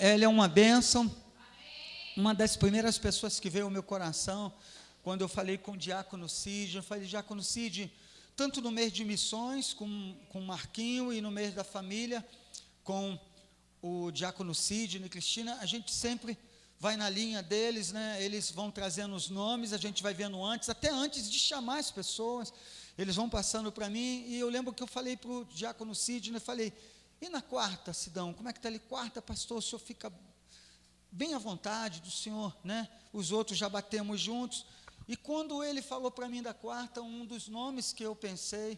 Ela é uma bênção. Uma das primeiras pessoas que veio ao meu coração, quando eu falei com o Diácono Cid, eu falei: Diácono Cid, tanto no mês de missões, com o Marquinho, e no mês da família, com o Diácono Cid e Cristina, a gente sempre vai na linha deles, né? Eles vão trazendo os nomes, a gente vai vendo antes, até antes de chamar as pessoas, eles vão passando para mim, e eu lembro que eu falei para o Diácono Cid, né? Falei: e na quarta, Sidão, como é que está ali? Quarta, pastor, o senhor fica bem à vontade do senhor, né? Os outros já batemos juntos. E quando ele falou para mim da quarta, um dos nomes que eu pensei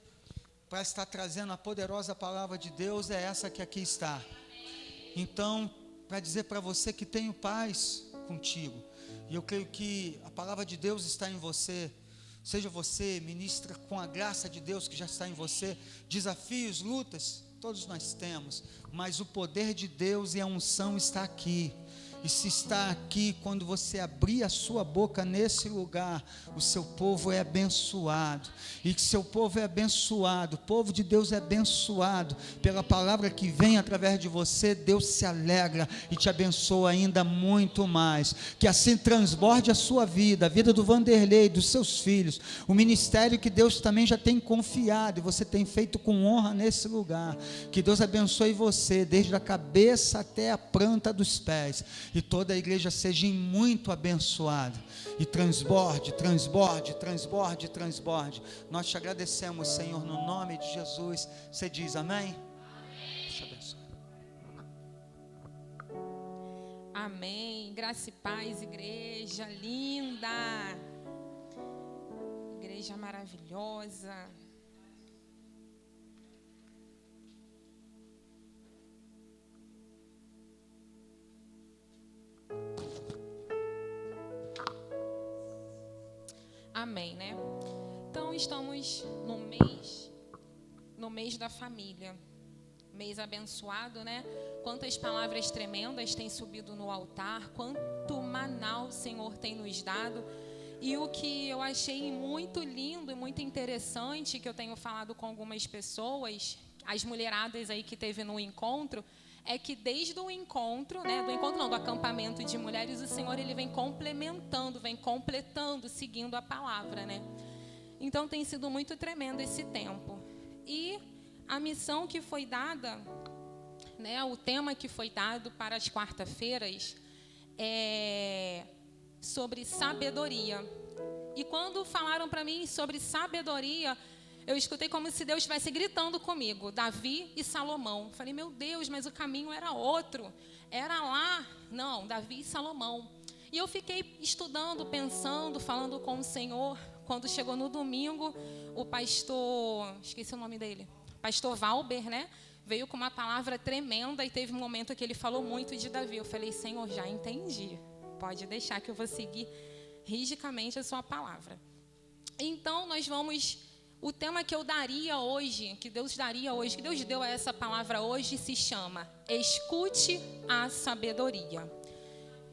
para estar trazendo a poderosa palavra de Deus é essa que aqui está. Então, para dizer para você que tenho paz contigo, e eu creio que a palavra de Deus está em você. Seja você, ministra com a graça de Deus que já está em você. Desafios, lutas, todos nós temos, mas o poder de Deus e a unção está aqui. E se está aqui, quando você abrir a sua boca nesse lugar, o seu povo é abençoado. E que seu povo é abençoado, o povo de Deus é abençoado pela palavra que vem através de você. Deus se alegra e te abençoa ainda muito mais. Que assim transborde a sua vida, a vida do Vanderlei, dos seus filhos, o ministério que Deus também já tem confiado e você tem feito com honra nesse lugar. Que Deus abençoe você, desde a cabeça até a planta dos pés. E toda a igreja seja muito abençoada. E transborde, transborde, transborde, transborde. Nós te agradecemos, Senhor, no nome de Jesus. Você diz amém? Amém. Deus te abençoe. Amém. Graça e paz, igreja linda. Igreja maravilhosa. Amém, né? Então estamos no mês da família, mês abençoado, né? Quantas palavras tremendas têm subido no altar, quanto maná o Senhor tem nos dado. E o que eu achei muito lindo e muito interessante, que eu tenho falado com algumas pessoas, as mulheradas aí que teve no encontro, é que desde o encontro, né, do acampamento de mulheres, o Senhor ele vem complementando, vem completando, seguindo a palavra, né? Então tem sido muito tremendo esse tempo. E a missão que foi dada, né, o tema que foi dado para as quarta-feiras é sobre sabedoria. E quando falaram para mim sobre sabedoria, eu escutei como se Deus estivesse gritando comigo, Davi e Salomão. Falei: meu Deus, mas o caminho era outro. Era lá, não, Davi e Salomão. E eu fiquei estudando, pensando, falando com o Senhor. Quando chegou no domingo, o pastor, esqueci o nome dele, pastor Valber, né? Veio com uma palavra tremenda e teve um momento que ele falou muito de Davi. Eu falei: Senhor, já entendi. Pode deixar que eu vou seguir rigidamente a sua palavra. Então, nós vamos... O tema que eu daria hoje, que Deus daria hoje, que Deus deu a essa palavra hoje, se chama Escute a Sabedoria.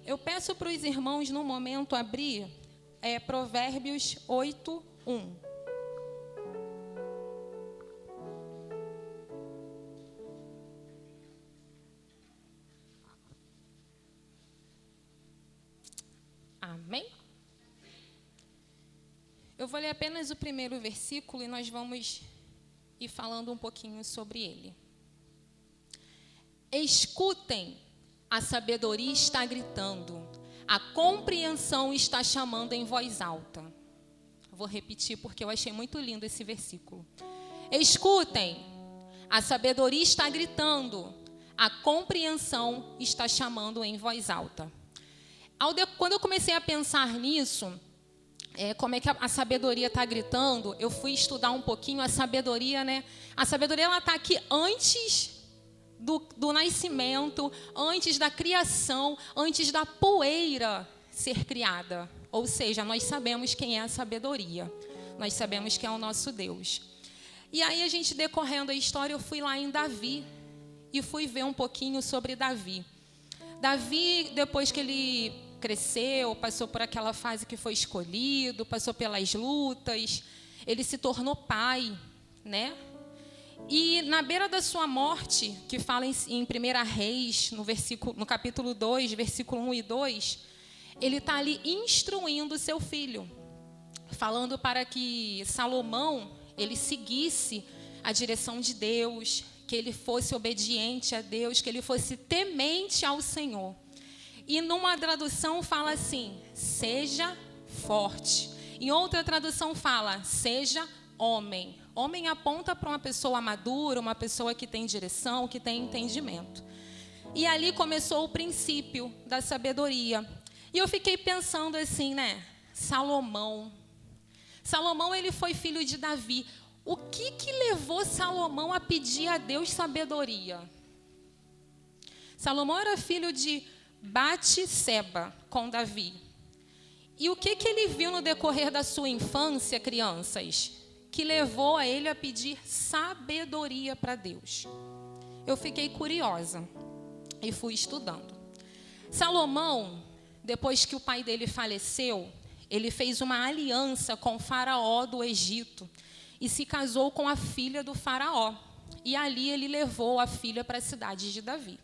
Eu peço para os irmãos, no momento, abrir Provérbios 8:1. Amém? Eu vou ler apenas o primeiro versículo e nós vamos ir falando um pouquinho sobre ele. Escutem, a sabedoria está gritando, a compreensão está chamando em voz alta. Vou repetir porque eu achei muito lindo esse versículo. Escutem, a sabedoria está gritando, a compreensão está chamando em voz alta. Quando eu comecei a pensar nisso, como é que a sabedoria está gritando, eu fui estudar um pouquinho a sabedoria, né? A sabedoria ela está aqui antes do nascimento, antes da criação, antes da poeira ser criada. Ou seja, nós sabemos quem é a sabedoria. Nós sabemos que é o nosso Deus. E aí, a gente decorrendo a história, eu fui lá em Davi e fui ver um pouquinho sobre Davi. Davi, depois que ele cresceu, passou por aquela fase que foi escolhido, passou pelas lutas, ele se tornou pai, né? E na beira da sua morte, que fala em 1 Reis, no capítulo 2, versículo 1 e 2, ele está ali instruindo seu filho, falando para que Salomão, ele seguisse a direção de Deus, que ele fosse obediente a Deus, que ele fosse temente ao Senhor. E numa tradução fala assim, seja forte. Em outra tradução fala, seja homem. Homem aponta para uma pessoa madura, uma pessoa que tem direção, que tem entendimento. E ali começou o princípio da sabedoria. E eu fiquei pensando assim, né? Salomão, ele foi filho de Davi. O que levou Salomão a pedir a Deus sabedoria? Salomão era filho de Batseba com Davi. E o que ele viu no decorrer da sua infância, crianças, que levou a ele a pedir sabedoria para Deus? Eu fiquei curiosa e fui estudando. Salomão, depois que o pai dele faleceu, ele fez uma aliança com o faraó do Egito e se casou com a filha do faraó. E ali ele levou a filha para a cidade de Davi.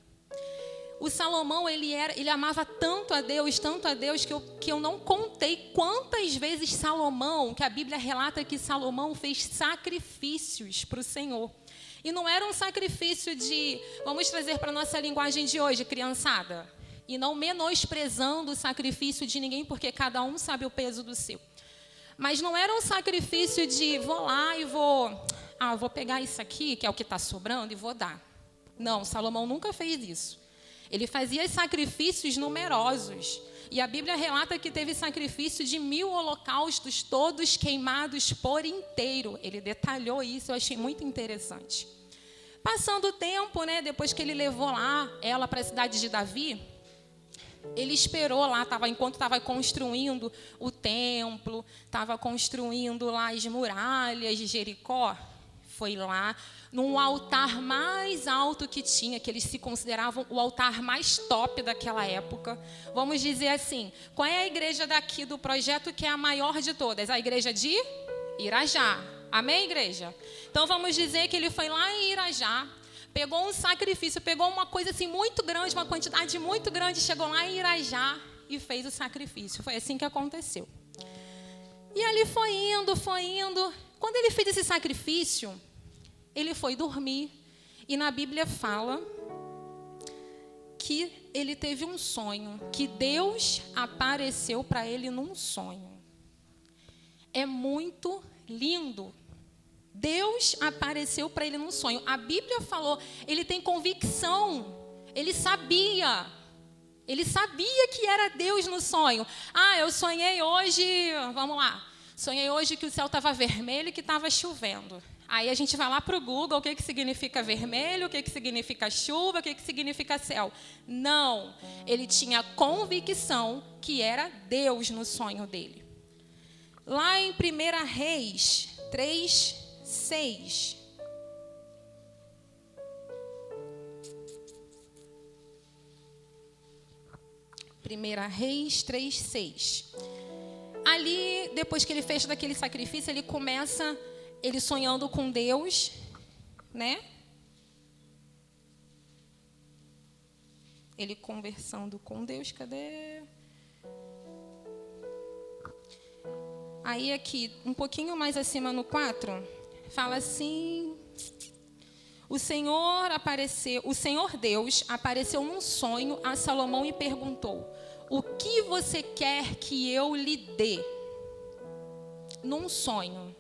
O Salomão, ele amava tanto a Deus que eu não contei quantas vezes Salomão, que a Bíblia relata que Salomão fez sacrifícios para o Senhor. E não era um sacrifício de, vamos trazer para a nossa linguagem de hoje, criançada, e não menosprezando o sacrifício de ninguém, porque cada um sabe o peso do seu. Mas não era um sacrifício de, vou lá e vou pegar isso aqui, que é o que está sobrando, e vou dar. Não, Salomão nunca fez isso. Ele fazia sacrifícios numerosos. E a Bíblia relata que teve sacrifício de 1000 holocaustos, todos queimados por inteiro. Ele detalhou isso, eu achei muito interessante. Passando o tempo, né, depois que ele levou ela para a cidade de Davi, ele esperou lá, enquanto estava construindo o templo, estava construindo lá as muralhas de Jericó, foi lá num altar mais alto que tinha, que eles se consideravam o altar mais top daquela época. Vamos dizer assim, qual é a igreja daqui do projeto que é a maior de todas? A igreja de Irajá. Amém, igreja? Então vamos dizer que ele foi lá em Irajá, pegou um sacrifício, pegou uma coisa assim muito grande, uma quantidade muito grande, chegou lá em Irajá e fez o sacrifício. Foi assim que aconteceu. E ali foi indo. Quando ele fez esse sacrifício, ele foi dormir. E na Bíblia fala que ele teve um sonho, que Deus apareceu para ele num sonho. É muito lindo. Deus apareceu para ele num sonho. A Bíblia falou, ele tem convicção, ele sabia que era Deus no sonho. Eu sonhei hoje, vamos lá, sonhei hoje que o céu estava vermelho e que estava chovendo. Aí a gente vai lá para o Google, o que significa vermelho, o que significa chuva, o que significa céu. Não, ele tinha convicção que era Deus no sonho dele. Lá em 1 Reis 3:6. Primeira Reis 3:6. Ali, depois que ele fez daquele sacrifício, ele sonhando com Deus, né? Ele conversando com Deus, cadê? Aí aqui, um pouquinho mais acima no 4, fala assim: o Senhor Deus apareceu num sonho a Salomão e perguntou: o que você quer que eu lhe dê? Num sonho.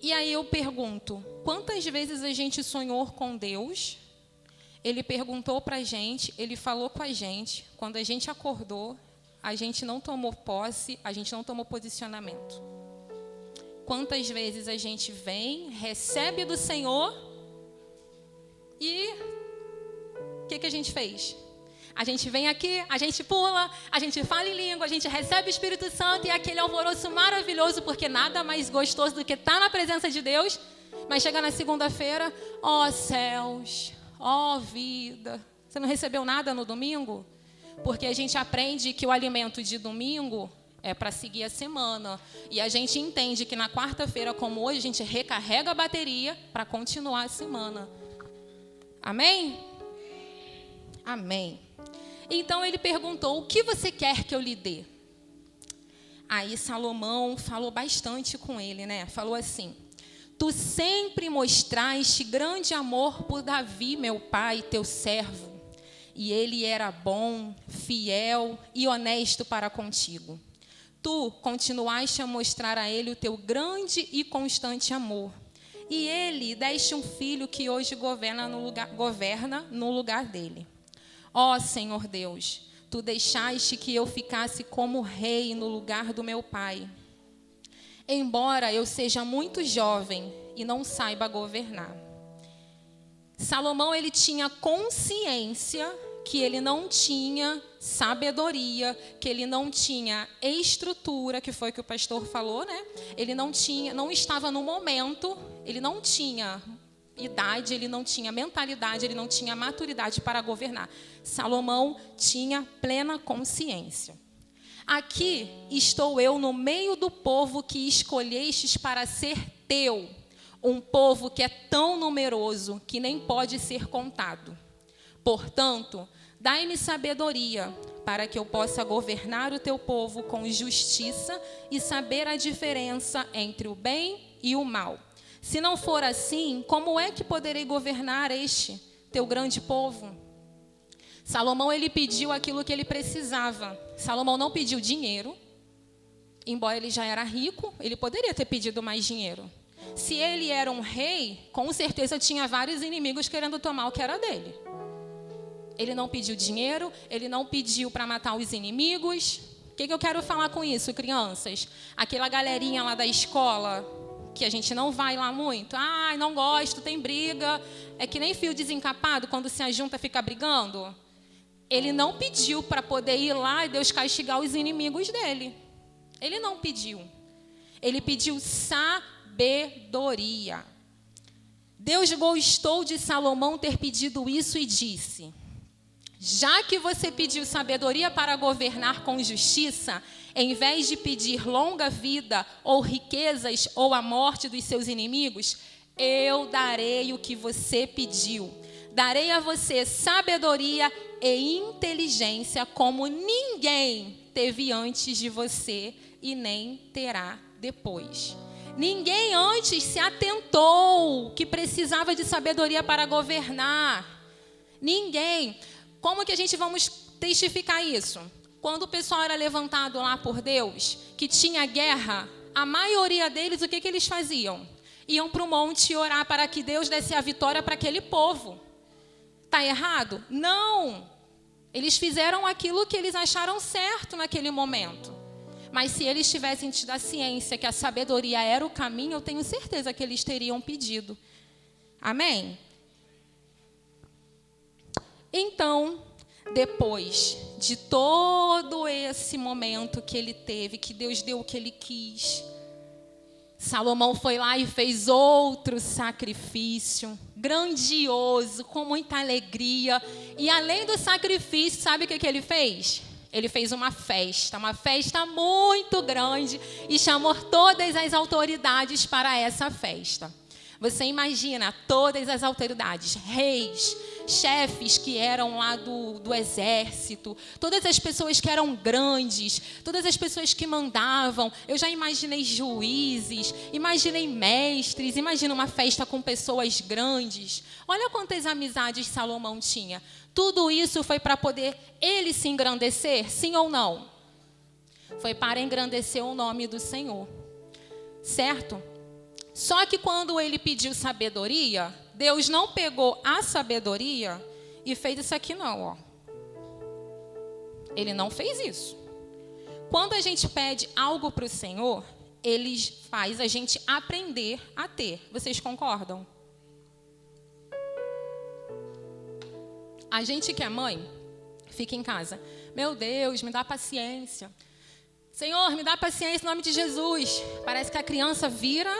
E aí eu pergunto, quantas vezes a gente sonhou com Deus? Ele perguntou para a gente, ele falou com a gente, quando a gente acordou, a gente não tomou posse, a gente não tomou posicionamento. Quantas vezes a gente vem, recebe do Senhor e o que a gente fez? A gente vem aqui, a gente pula, a gente fala em língua, a gente recebe o Espírito Santo e aquele alvoroço maravilhoso, porque nada mais gostoso do que estar na presença de Deus. Mas chega na segunda-feira, ó céus, ó vida. Você não recebeu nada no domingo? Porque a gente aprende que o alimento de domingo é para seguir a semana. E a gente entende que na quarta-feira, como hoje, a gente recarrega a bateria para continuar a semana. Amém? Amém. Então ele perguntou: o que você quer que eu lhe dê? Aí Salomão falou bastante com ele, né? Falou assim: tu sempre mostraste grande amor por Davi, meu pai, teu servo, e ele era bom, fiel e honesto para contigo. Tu continuaste a mostrar a ele o teu grande e constante amor, e ele deste um filho que hoje governa no lugar dele. Ó Senhor Deus, tu deixaste que eu ficasse como rei no lugar do meu pai. Embora eu seja muito jovem e não saiba governar. Salomão, ele tinha consciência que ele não tinha sabedoria, que ele não tinha estrutura, que foi o que o pastor falou, né? Ele não estava no momento, ele não tinha idade, ele não tinha mentalidade, ele não tinha maturidade para governar. Salomão tinha plena consciência. Aqui estou eu no meio do povo que escolhestes para ser teu, um povo que é tão numeroso que nem pode ser contado. Portanto, dai-me sabedoria para que eu possa governar o teu povo com justiça e saber a diferença entre o bem e o mal. Se não for assim, como é que poderei governar este teu grande povo? Salomão, ele pediu aquilo que ele precisava. Salomão não pediu dinheiro. Embora ele já era rico, ele poderia ter pedido mais dinheiro. Se ele era um rei, com certeza tinha vários inimigos querendo tomar o que era dele. Ele não pediu dinheiro, ele não pediu para matar os inimigos. O que eu quero falar com isso, crianças? Aquela galerinha lá da escola, que a gente não vai lá muito. Ai, não gosto, tem briga. É que nem fio desencapado, quando se ajunta fica brigando. Ele não pediu para poder ir lá e Deus castigar os inimigos dele. Ele não pediu. Ele pediu sabedoria. Deus gostou de Salomão ter pedido isso e disse: já que você pediu sabedoria para governar com justiça, em vez de pedir longa vida ou riquezas ou a morte dos seus inimigos, eu darei o que você pediu. Darei a você sabedoria e inteligência como ninguém teve antes de você e nem terá depois. Ninguém antes se atentou que precisava de sabedoria para governar. Ninguém. Como que a gente vamos testificar isso? Quando o pessoal era levantado lá por Deus, que tinha guerra, a maioria deles, o que eles faziam? Iam para o monte orar para que Deus desse a vitória para aquele povo. Está errado? Não. Eles fizeram aquilo que eles acharam certo naquele momento. Mas se eles tivessem tido a ciência que a sabedoria era o caminho, eu tenho certeza que eles teriam pedido. Amém? Então, depois de todo esse momento que ele teve, que Deus deu o que ele quis, Salomão foi lá e fez outro sacrifício grandioso, com muita alegria. E além do sacrifício, sabe o que ele fez? Ele fez uma festa muito grande e chamou todas as autoridades para essa festa. Você imagina todas as autoridades, reis, chefes que eram lá do exército, todas as pessoas que eram grandes, todas as pessoas que mandavam. Eu já imaginei juízes, imaginei mestres, imagina uma festa com pessoas grandes. Olha quantas amizades Salomão tinha. Tudo isso foi para poder ele se engrandecer, sim ou não? Foi para engrandecer o nome do Senhor, certo? Só que quando ele pediu sabedoria, Deus não pegou a sabedoria e fez isso aqui não, ó. Ele não fez isso. Quando a gente pede algo para o Senhor, Ele faz a gente aprender a ter. Vocês concordam? A gente que é mãe, fica em casa. Meu Deus, me dá paciência. Senhor, me dá paciência em nome de Jesus. Parece que a criança vira,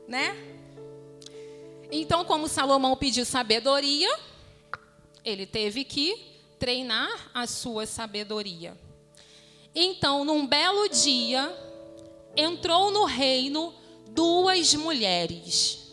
né? Então, como Salomão pediu sabedoria, ele teve que treinar a sua sabedoria. Então, num belo dia, entrou no reino 2 mulheres.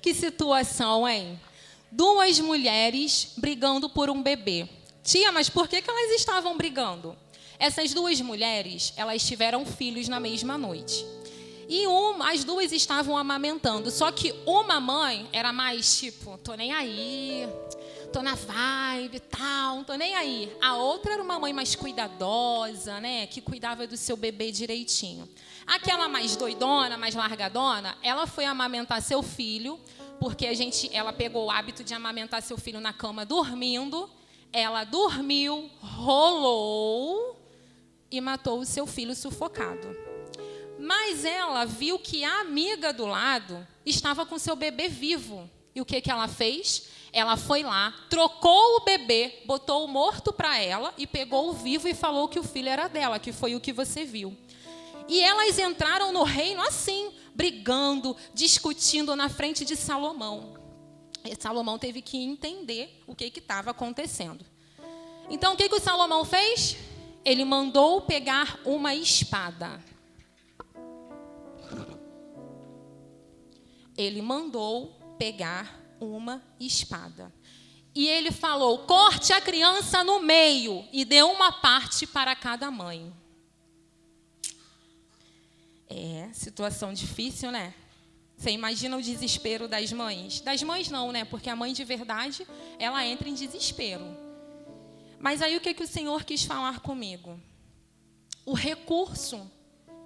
Que situação, hein? 2 mulheres brigando por um bebê. Tia, mas por que elas estavam brigando? Essas 2 mulheres, elas tiveram filhos na mesma noite. E as 2 estavam amamentando. Só que uma mãe era mais tipo, tô nem aí, tô na vibe e tal, não tô nem aí. A outra era uma mãe mais cuidadosa, né? Que cuidava do seu bebê direitinho. Aquela mais doidona, mais largadona, ela foi amamentar seu filho, porque ela pegou o hábito de amamentar seu filho na cama dormindo. Ela dormiu, rolou e matou o seu filho sufocado. Mas ela viu que a amiga do lado estava com seu bebê vivo. E o que ela fez? Ela foi lá, trocou o bebê, botou o morto para ela e pegou o vivo e falou que o filho era dela, que foi o que você viu. E elas entraram no reino assim, brigando, discutindo na frente de Salomão. E Salomão teve que entender o que estava acontecendo. Então, o que o Salomão fez? Ele mandou pegar uma espada. Ele mandou pegar uma espada. E ele falou, corte a criança no meio e dê uma parte para cada mãe. Situação difícil, né? Você imagina o desespero das mães. Das mães não, né? Porque a mãe de verdade, ela entra em desespero. Mas aí o que o Senhor quis falar comigo? O recurso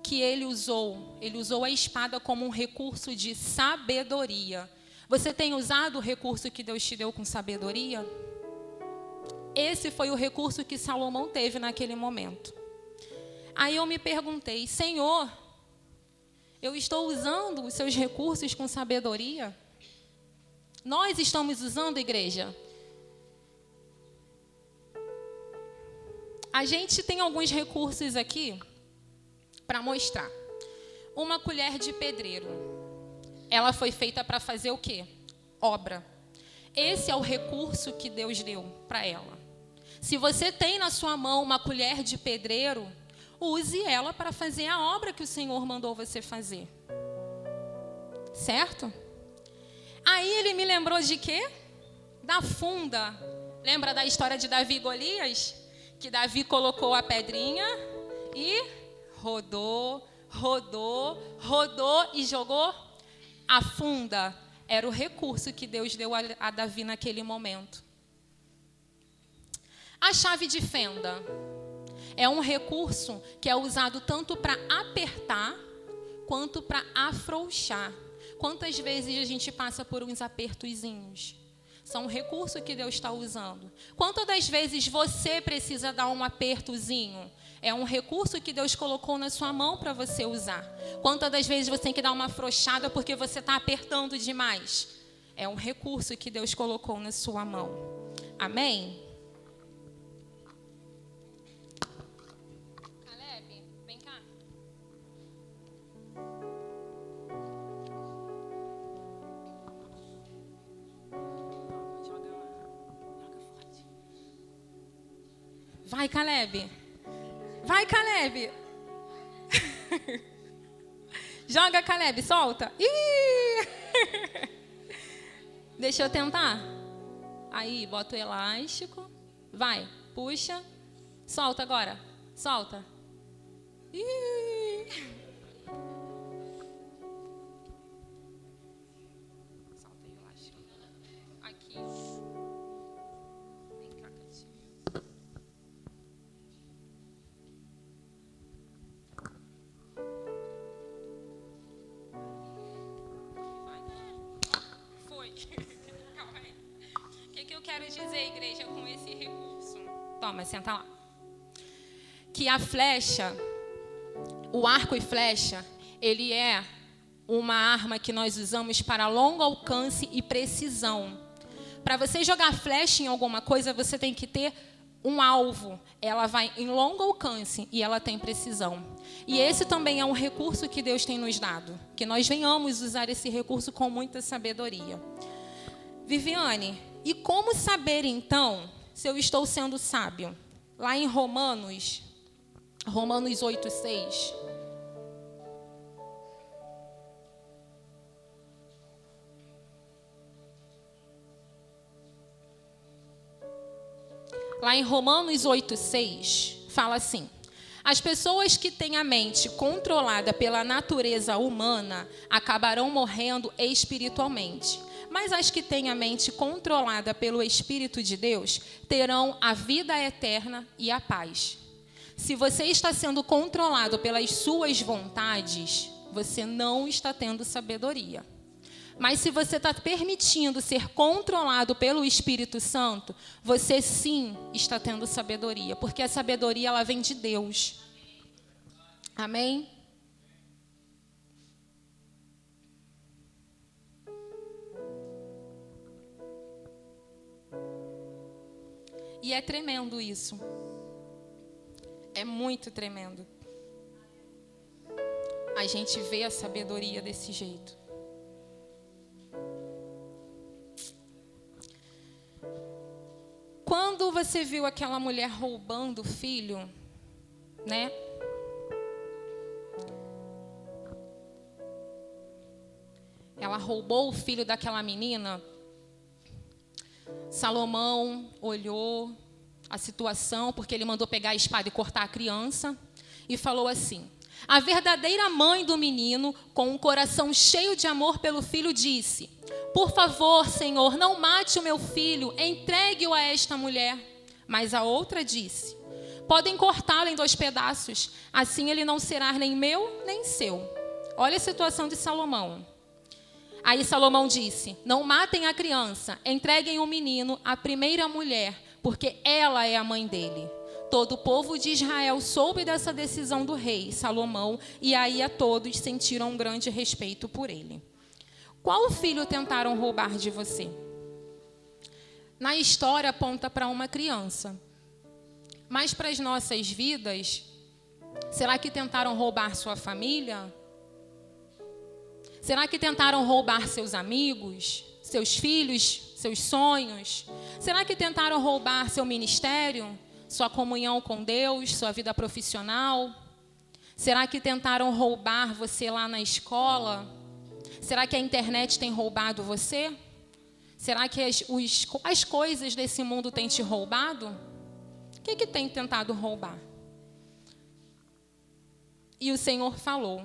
que ele usou a espada como um recurso de sabedoria. Você tem usado o recurso que Deus te deu com sabedoria? Esse foi o recurso que Salomão teve naquele momento. Aí eu me perguntei, Senhor, eu estou usando os seus recursos com sabedoria? Nós estamos usando, igreja? A gente tem alguns recursos aqui para mostrar. Uma colher de pedreiro. Ela foi feita para fazer o quê? Obra. Esse é o recurso que Deus deu para ela. Se você tem na sua mão uma colher de pedreiro, use ela para fazer a obra que o Senhor mandou você fazer. Certo? Aí ele me lembrou de quê? Da funda. Lembra da história de Davi e Golias? Que Davi colocou a pedrinha e rodou, rodou, rodou e jogou. A funda era o recurso que Deus deu a Davi naquele momento. A chave de fenda é um recurso que é usado tanto para apertar quanto para afrouxar. Quantas vezes a gente passa por uns apertozinhos? São um recurso que Deus está usando. Quantas das vezes você precisa dar um apertozinho? É um recurso que Deus colocou na sua mão para você usar. Quantas das vezes você tem que dar uma afrouxada porque você está apertando demais? É um recurso que Deus colocou na sua mão. Amém? Caleb, vem cá. Vai, Caleb. Vai, Caleb. Joga, Caleb, solta. Ih! Deixa eu tentar. Aí, bota o elástico. Vai, puxa. Solta agora. Solta. Ih. Solta aí o elástico. Aqui. Vem cá, Catinho. Foi. Calma aí. O que eu quero dizer, igreja, com esse recurso? Toma, senta lá. Que a flecha, o arco e flecha, ele é uma arma que nós usamos para longo alcance e precisão. Para você jogar flecha em alguma coisa, você tem que ter um alvo. Ela vai em longo alcance e ela tem precisão. E esse também é um recurso que Deus tem nos dado. Que nós venhamos usar esse recurso com muita sabedoria. Viviane, e como saber então se eu estou sendo sábio? Lá em Romanos 8:6. Lá em Romanos 8:6, fala assim: as pessoas que têm a mente controlada pela natureza humana acabarão morrendo espiritualmente. Mas as que têm a mente controlada pelo Espírito de Deus terão a vida eterna e a paz. Se você está sendo controlado pelas suas vontades, você não está tendo sabedoria. Mas se você está permitindo ser controlado pelo Espírito Santo, você sim está tendo sabedoria, porque a sabedoria ela vem de Deus. Amém? E é tremendo isso. É muito tremendo. A gente vê a sabedoria desse jeito. Quando você viu aquela mulher roubando o filho, né? Ela roubou o filho daquela menina. Salomão olhou a situação, porque ele mandou pegar a espada e cortar a criança, e falou assim: a verdadeira mãe do menino, com um coração cheio de amor pelo filho, disse: por favor, Senhor, não mate o meu filho, entregue-o a esta mulher. Mas a outra disse: podem cortá-lo em 2 pedaços, assim ele não será nem meu, nem seu. Olha a situação de Salomão. Aí Salomão disse: não matem a criança, entreguem o menino à primeira mulher, porque ela é a mãe dele. Todo o povo de Israel soube dessa decisão do rei Salomão, e aí a todos sentiram um grande respeito por ele. Qual filho tentaram roubar de você? Na história aponta para uma criança. Mas para as nossas vidas, será que tentaram roubar sua família? Será que tentaram roubar seus amigos, seus filhos, seus sonhos? Será que tentaram roubar seu ministério, sua comunhão com Deus, sua vida profissional? Será que tentaram roubar você lá na escola? Será que a internet tem roubado você? Será que as coisas desse mundo têm te roubado? O que tem tentado roubar? E o Senhor falou: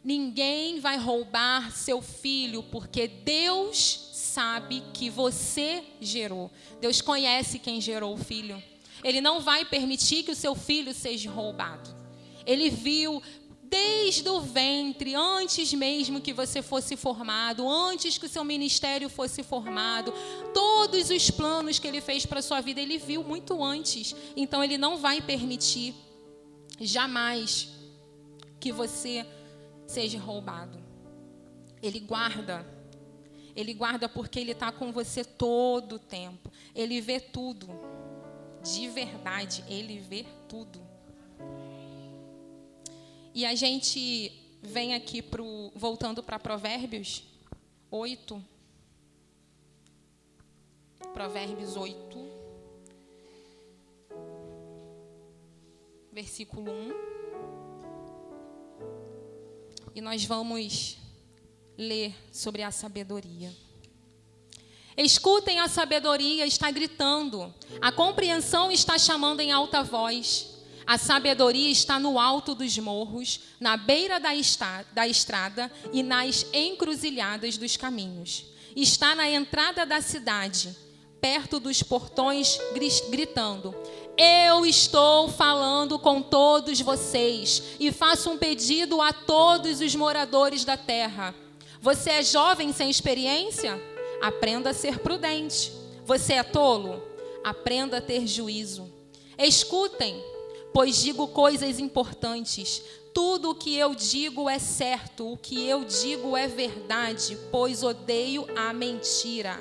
ninguém vai roubar seu filho, porque Deus sabe que você gerou. Deus conhece quem gerou o filho. Ele não vai permitir que o seu filho seja roubado. Ele viu desde o ventre, antes mesmo que você fosse formado, antes que o seu ministério fosse formado, todos os planos que ele fez para a sua vida, ele viu muito antes. Então, ele não vai permitir jamais que você seja roubado. Ele guarda porque ele está com você todo o tempo. Ele vê tudo, de verdade, ele vê tudo. E a gente vem aqui voltando para Provérbios 8. Provérbios 8, versículo 1. E nós vamos ler sobre a sabedoria. Escutem, a sabedoria está gritando, a compreensão está chamando em alta voz. A sabedoria está no alto dos morros, na beira da estrada e nas encruzilhadas dos caminhos. Está na entrada da cidade, perto dos portões, gritando: eu estou falando com todos vocês e faço um pedido a todos os moradores da terra. Você é jovem sem experiência? Aprenda a ser prudente. Você é tolo? Aprenda a ter juízo. Escutem, pois digo coisas importantes. Tudo o que eu digo é certo, o que eu digo é verdade, pois odeio a mentira.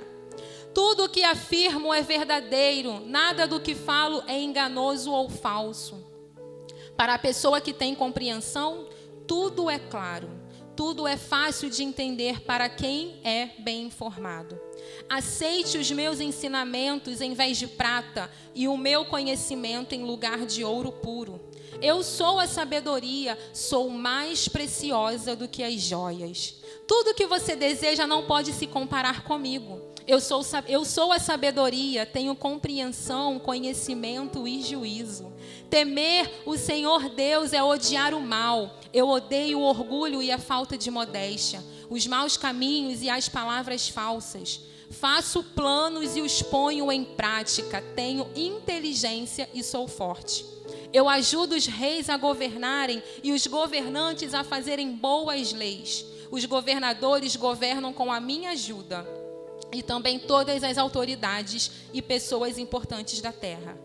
Tudo o que afirmo é verdadeiro, nada do que falo é enganoso ou falso. Para a pessoa que tem compreensão, tudo é claro. Tudo é fácil de entender para quem é bem informado. Aceite os meus ensinamentos em vez de prata e o meu conhecimento em lugar de ouro puro. Eu sou a sabedoria, sou mais preciosa do que as joias. Tudo que você deseja não pode se comparar comigo. Eu sou a sabedoria, tenho compreensão, conhecimento e juízo. Temer o Senhor Deus é odiar o mal. Eu odeio o orgulho e a falta de modéstia, os maus caminhos e as palavras falsas. Faço planos e os ponho em prática. Tenho inteligência e sou forte. Eu ajudo os reis a governarem e os governantes a fazerem boas leis. Os governadores governam com a minha ajuda. E também todas as autoridades e pessoas importantes da terra.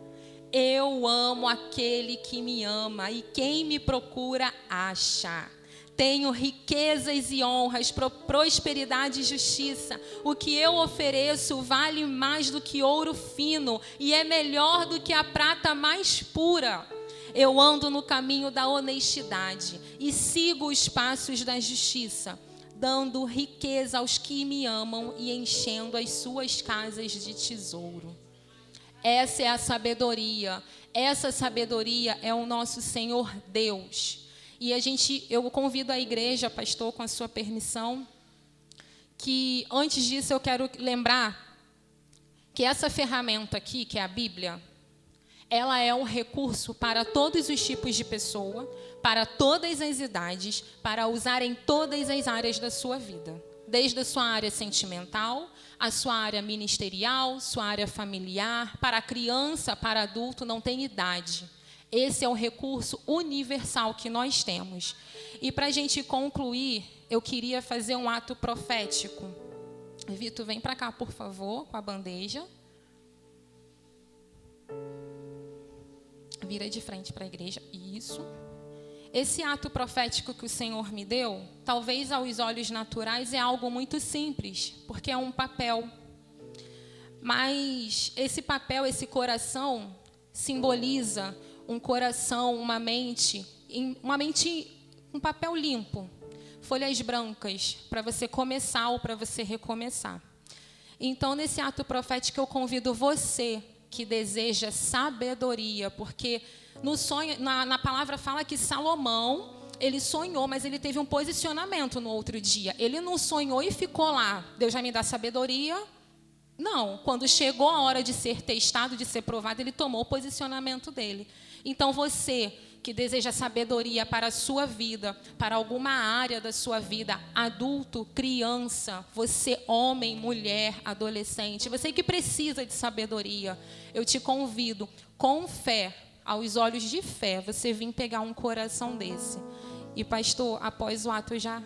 Eu amo aquele que me ama e quem me procura acha. Tenho riquezas e honras, prosperidade e justiça. O que eu ofereço vale mais do que ouro fino e é melhor do que a prata mais pura. Eu ando no caminho da honestidade e sigo os passos da justiça, dando riqueza aos que me amam e enchendo as suas casas de tesouro. Essa é a sabedoria. Essa sabedoria é o nosso Senhor Deus. E eu convido a igreja, pastor, com a sua permissão, que antes disso eu quero lembrar que essa ferramenta aqui, que é a Bíblia, ela é um recurso para todos os tipos de pessoa, para todas as idades, para usar em todas as áreas da sua vida. Desde a sua área sentimental, a sua área ministerial, sua área familiar, para criança, para adulto, não tem idade. Esse é um recurso universal que nós temos. E para a gente concluir, eu queria fazer um ato profético. Vitor, vem para cá, por favor, com a bandeja. Vira de frente para a igreja. Isso. Esse ato profético que o Senhor me deu, talvez aos olhos naturais é algo muito simples, porque é um papel. Mas esse papel, esse coração, simboliza um coração, uma mente, um papel limpo, folhas brancas, para você começar ou para você recomeçar. Então, nesse ato profético, eu convido você que deseja sabedoria, porque no sonho, na palavra fala que Salomão, ele sonhou, mas ele teve um posicionamento no outro dia. Ele não sonhou e ficou lá. Deus já me dá sabedoria? Não. Quando chegou a hora de ser testado, de ser provado, ele tomou o posicionamento dele. Então, você que deseja sabedoria para a sua vida, para alguma área da sua vida, adulto, criança, você, homem, mulher, adolescente, você que precisa de sabedoria, eu te convido, com fé, aos olhos de fé, você vir pegar um coração desse. E, pastor, após o ato já...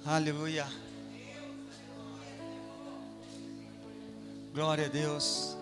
Aleluia. Glória a Deus.